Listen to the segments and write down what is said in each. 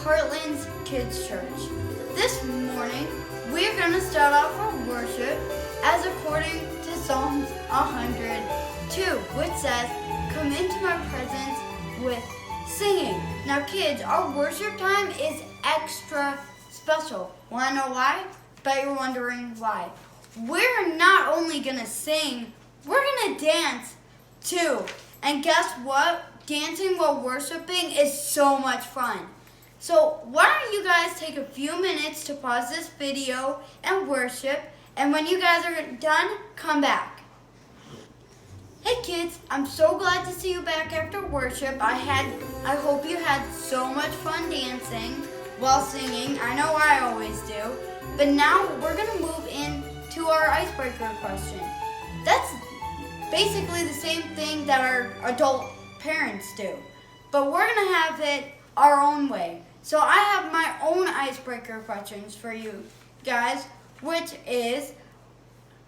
Heartland's Kids Church. This morning, we're going to start off our worship as according to Psalms 102, which says, "Come into my presence with singing." Now kids, our worship time is extra special. Want to know why? Bet you're wondering why. We're not only going to sing, we're going to dance too. And guess what? Dancing while worshiping is so much fun. So why don't you guys take a few minutes to pause this video and worship, and when you guys are done, come back. Hey kids, I'm so glad to see you back after worship. I hope you had so much fun dancing while singing. I know I always do. But now we're gonna move into our icebreaker question. That's basically the same thing that our adult parents do, but we're gonna have it our own way. So I have my own icebreaker questions for you guys, which is,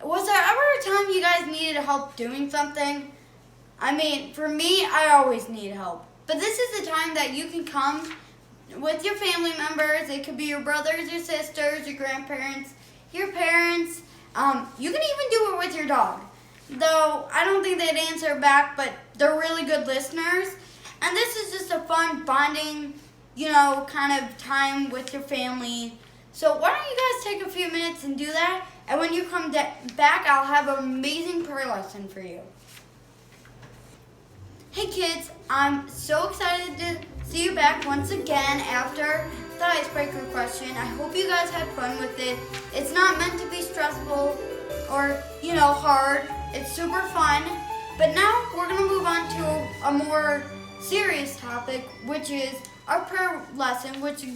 was there ever a time you guys needed help doing something? I mean, for me, I always need help. But this is the time that you can come with your family members. It could be your brothers, your sisters, your grandparents, your parents. You can even do it with your dog. Though I don't think they'd answer back, but they're really good listeners. And this is just a fun bonding, kind of time with your family. So why don't you guys take a few minutes and do that? And when you come back, I'll have an amazing prayer lesson for you. Hey kids, I'm so excited to see you back once again after the icebreaker question. I hope you guys had fun with it. It's not meant to be stressful or, hard. It's super fun. But now we're going to move on to a more serious topic, which is our prayer lesson, which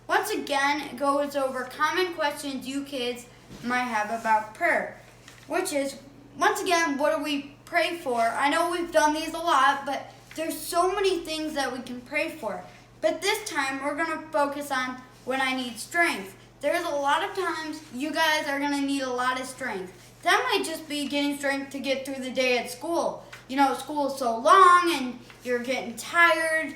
once again goes over common questions you kids might have about prayer, which is, once again, what do we pray for? I know we've done these a lot, but there's so many things that we can pray for. But this time, we're going to focus on when I need strength. There's a lot of times you guys are going to need a lot of strength. That might just be getting strength to get through the day at school. School is so long and you're getting tired,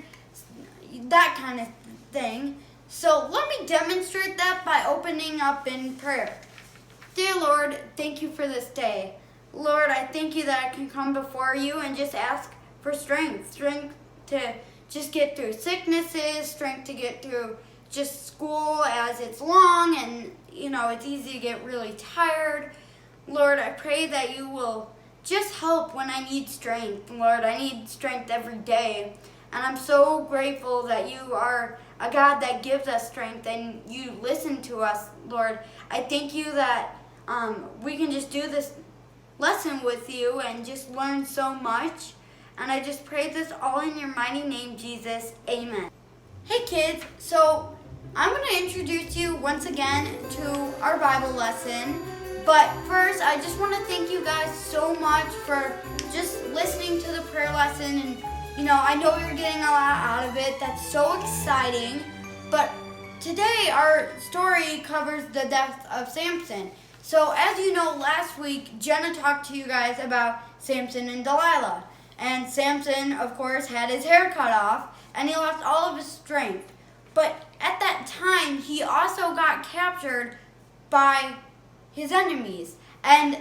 that kind of thing. So let me demonstrate that by opening up in prayer. Dear Lord, thank you for this day. Lord, I thank you that I can come before you and just ask for strength to just get through sicknesses, strength to get through just school as it's long and, it's easy to get really tired. Lord, I pray that you will just help when I need strength. Lord, I need strength every day. And I'm so grateful that you are a God that gives us strength and you listen to us, Lord. I thank you that we can just do this lesson with you and just learn so much. And I just pray this all in your mighty name, Jesus. Amen. Hey kids, so I'm going to introduce you once again to our Bible lesson. But first, I just want to thank you guys so much for just listening to the prayer lesson. And, I know you're getting a lot out of it. That's so exciting. But today, our story covers the death of Sampson. So, as you know, last week, Jenna talked to you guys about Sampson and Delilah. And Sampson, of course, had his hair cut off, and he lost all of his strength. But at that time, he also got captured by his enemies, and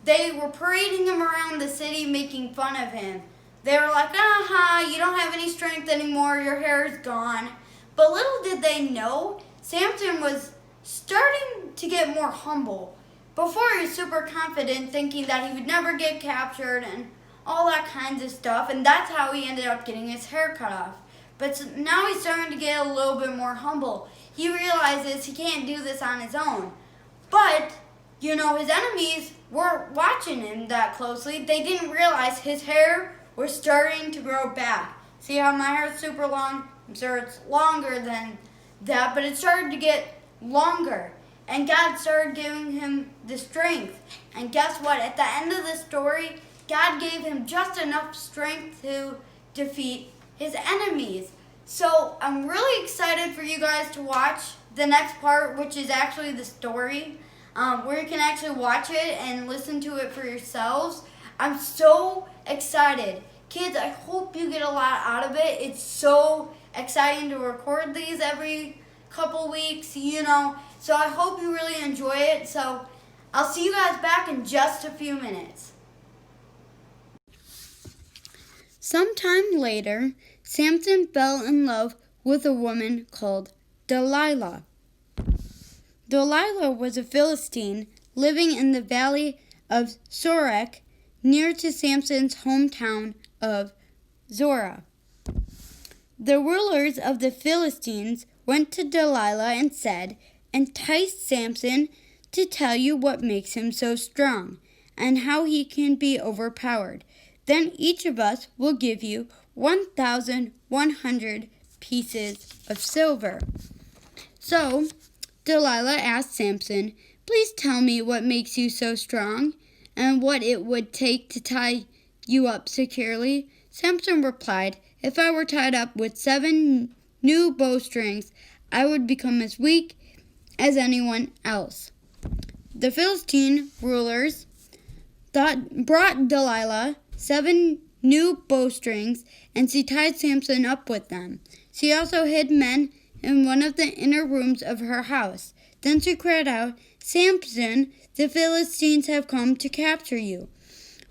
they were parading him around the city, making fun of him. They were like, you don't have any strength anymore, your hair is gone. But little did they know, Sampson was starting to get more humble. Before he was super confident, thinking that he would never get captured and all that kinds of stuff, and that's how he ended up getting his hair cut off. But now he's starting to get a little bit more humble. He realizes he can't do this on his own. But his enemies weren't watching him that closely. They didn't realize his hair was starting to grow back. See how my hair is super long? I'm sure it's longer than that, but it started to get longer. And God started giving him the strength. And guess what? At the end of the story, God gave him just enough strength to defeat his enemies. So I'm really excited for you guys to watch the next part, which is actually the story. Where you can actually watch it and listen to it for yourselves. I'm so excited. Kids, I hope you get a lot out of it. It's so exciting to record these every couple weeks, So I hope you really enjoy it. So I'll see you guys back in just a few minutes. Sometime later, Sampson fell in love with a woman called Delilah. Delilah was a Philistine living in the valley of Sorek, near to Sampson's hometown of Zorah. The rulers of the Philistines went to Delilah and said, "Entice Sampson to tell you what makes him so strong, and how he can be overpowered. Then each of us will give you 1,100 pieces of silver." So Delilah asked Sampson, "Please tell me what makes you so strong, and what it would take to tie you up securely." Sampson replied, "If I were tied up with 7 new bowstrings, I would become as weak as anyone else." The Philistine rulers brought Delilah 7 new bowstrings, and she tied Sampson up with them. She also hid men in one of the inner rooms of her house. Then she cried out, "Sampson, the Philistines have come to capture you."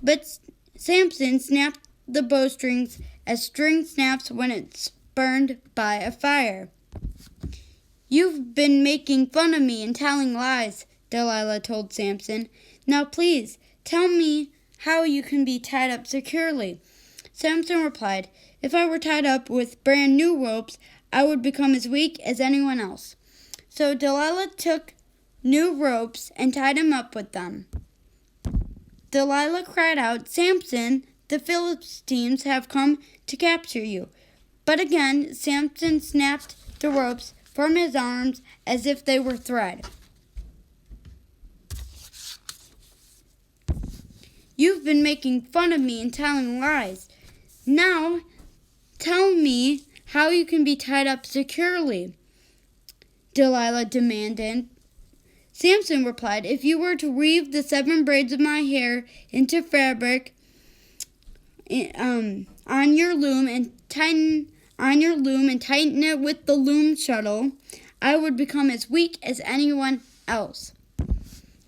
But Sampson snapped the bowstrings as string snaps when it's burned by a fire. "You've been making fun of me and telling lies," Delilah told Sampson. "Now please, tell me how you can be tied up securely." Sampson replied, "If I were tied up with brand new ropes, I would become as weak as anyone else." So Delilah took new ropes and tied him up with them. Delilah cried out, "Sampson, the Philistines have come to capture you." But again, Sampson snapped the ropes from his arms as if they were thread. "You've been making fun of me and telling lies. Now, tell me how you can be tied up securely," Delilah demanded. Sampson replied, "If you were to weave the 7 braids of my hair into fabric on your loom and tighten it with the loom shuttle, I would become as weak as anyone else."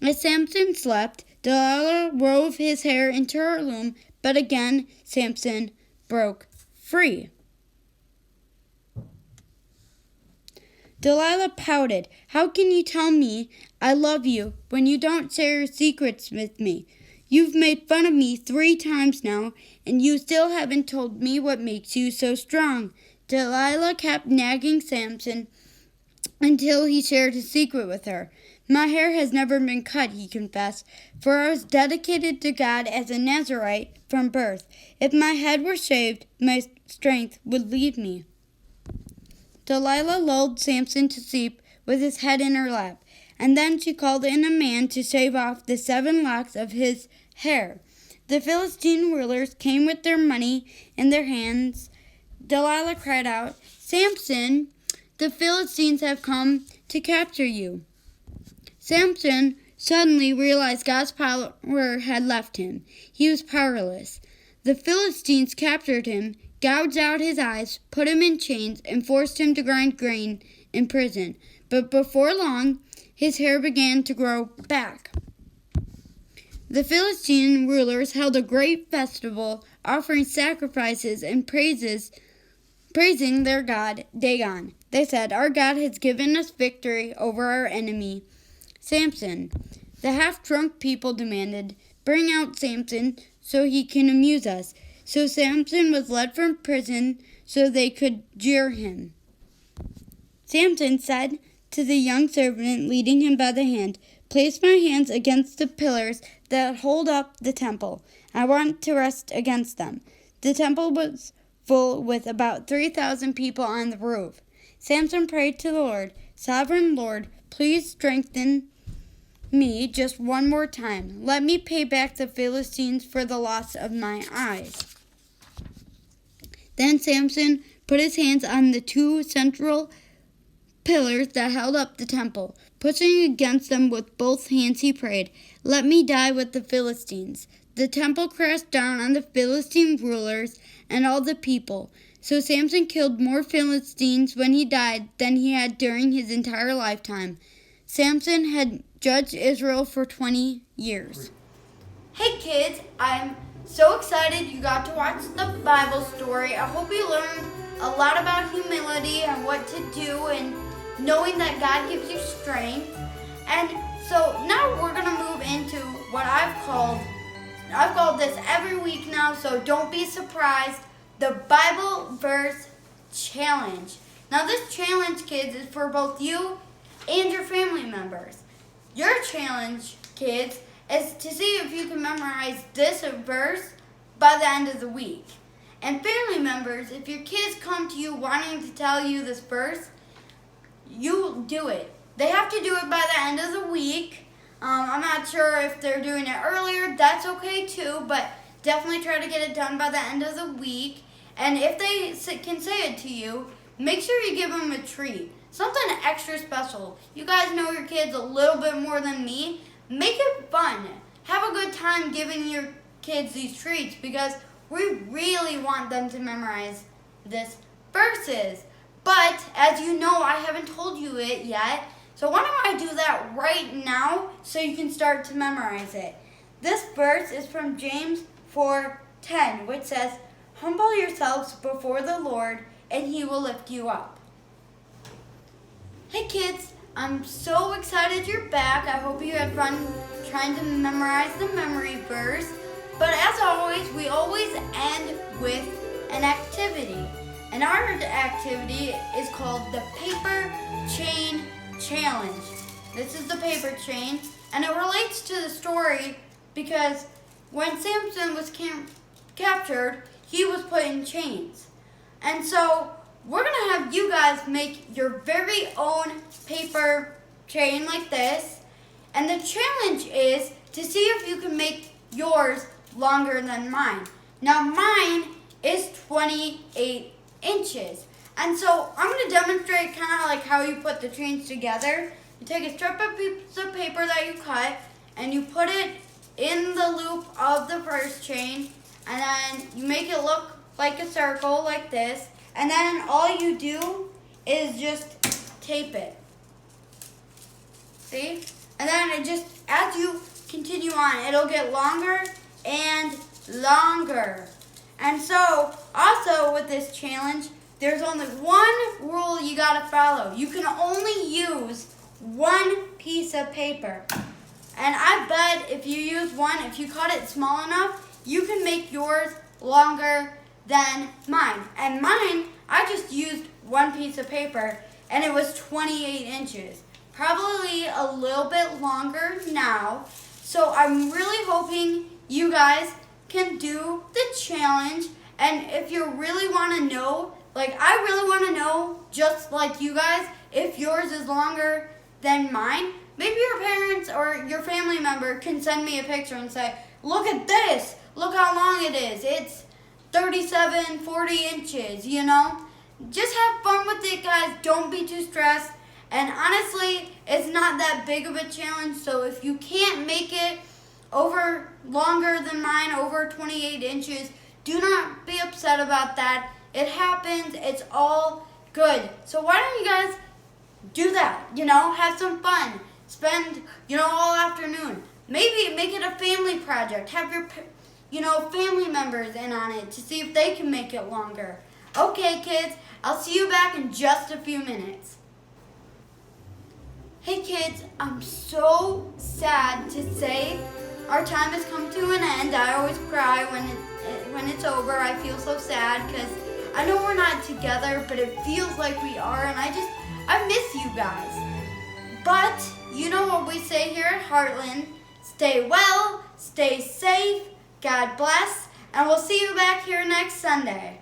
As Sampson slept, Delilah wove his hair into her loom, but again Sampson broke free. Delilah pouted, "How can you tell me I love you when you don't share your secrets with me? You've made fun of me 3 times now, and you still haven't told me what makes you so strong." Delilah kept nagging Sampson until he shared his secret with her. "My hair has never been cut," he confessed, "for I was dedicated to God as a Nazirite from birth. If my head were shaved, my strength would leave me." Delilah lulled Sampson to sleep with his head in her lap, and then she called in a man to shave off the 7 locks of his hair. The Philistine rulers came with their money in their hands. Delilah cried out, "Sampson, the Philistines have come to capture you." Sampson suddenly realized God's power had left him. He was powerless. The Philistines captured him, gouged out his eyes, put him in chains, and forced him to grind grain in prison. But before long, his hair began to grow back. The Philistine rulers held a great festival, offering sacrifices and praising their god Dagon. They said, "Our God has given us victory over our enemy, Sampson." The half-drunk people demanded, "Bring out Sampson so he can amuse us." So Sampson was led from prison so they could jeer him. Sampson said to the young servant leading him by the hand, "Place my hands against the pillars that hold up the temple. I want to rest against them." The temple was full with about 3,000 people on the roof. Sampson prayed to the Lord, "Sovereign Lord, please strengthen me just one more time. Let me pay back the Philistines for the loss of my eyes." Then Sampson put his hands on the 2 central pillars that held up the temple. Pushing against them with both hands, he prayed, "Let me die with the Philistines." the temple crashed down on the Philistine rulers and all the people. So Samson killed more Philistines when he died than he had during his entire lifetime. Samson had judged Israel for 20 years. Hey kids, I'm so excited you got to watch the Bible story. I hope you learned a lot about humility and what to do and knowing that God gives you strength. And so now we're going to move into what I've called this every week now, so don't be surprised, the Bible verse challenge. Now this challenge, kids, is for both you and your family members. Your challenge, kids, is to see if you can memorize this verse by the end of the week. And family members, if your kids come to you wanting to tell you this verse, you do it. They have to do it by the end of the week. I'm not sure if they're doing it earlier. That's okay too, but definitely try to get it done by the end of the week. And if they can say it to you, make sure you give them a treat. Something extra special. You guys know your kids a little bit more than me. Make it fun. Have a good time giving your kids these treats because we really want them to memorize this verses. But as you know, I haven't told you it yet. So why don't I do that right now so you can start to memorize it. This verse is from James 4:10, which says, "Humble yourselves before the Lord, and he will lift you up." Hey kids, I'm so excited you're back. I hope you had fun trying to memorize the memory verse. But as always, we always end with an activity. And our activity is called the Paper Chain Challenge. This is the paper chain, and it relates to the story because when Sampson was captured, he was put in chains. And so we're going to have you guys make your very own paper chain like this. And the challenge is to see if you can make yours longer than mine. Now mine is 28 inches. And so I'm going to demonstrate kind of like how you put the chains together. You take a strip of piece of paper that you cut and you put it in the loop of the first chain, and then you make it look like a circle like this, and then all you do is just tape it. See? And then it just, as you continue on, it'll get longer and longer. And so also with this challenge, there's only one rule you gotta follow. You can only use one piece of paper. And I bet if you use one, if you cut it small enough, you can make yours longer than mine. And mine, I just used one piece of paper and it was 28 inches. Probably a little bit longer now. So I'm really hoping you guys can do the challenge. And if you really wanna know, like I really wanna know, just like you guys, if yours is longer than mine, maybe your parents or your family member can send me a picture and say, look at this, look how long it is. It's 37, 40 inches, you know? Just have fun with it, guys. Don't be too stressed. And honestly, it's not that big of a challenge, so if you can't make it over longer than mine, over 28 inches, do not be upset about that. It happens. It's all good. So why don't you guys do that? You know, have some fun. Spend, all afternoon. Maybe make it a family project. Have your, family members in on it to see if they can make it longer. Okay, kids, I'll see you back in just a few minutes. Hey, kids, I'm so sad to say our time has come to an end. I always cry when it's over. I feel so sad because I know we're not together, but it feels like we are, and I miss you guys. But you know what we say here at Heartland, stay well, stay safe, God bless, and we'll see you back here next Sunday.